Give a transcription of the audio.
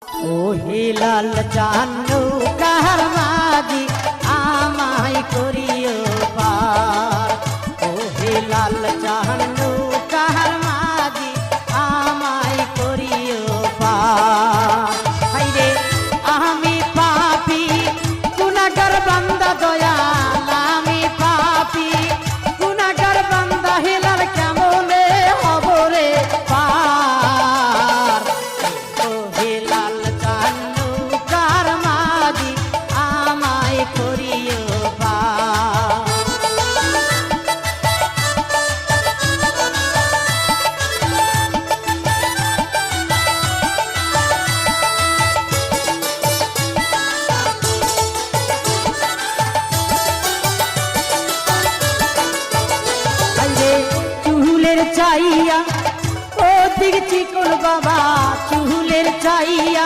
ও Hilal জানু কাহার মাঝি আমায় করিও পার। ও হিলাল জানু কাহার মাঝি আমায় করিও পার। হাইরে আমি পাপী গুনাহগার বান্দা দয়াল, আমি পাপী গুনাহগার বান্দা হিলাল কেমনে হব রে পার। ও হিলাল জানু কাহার মাঝি আমায় করিও পার। চুলের চাইয়া ও দিক চিকন বাবা, চুলের চাইয়া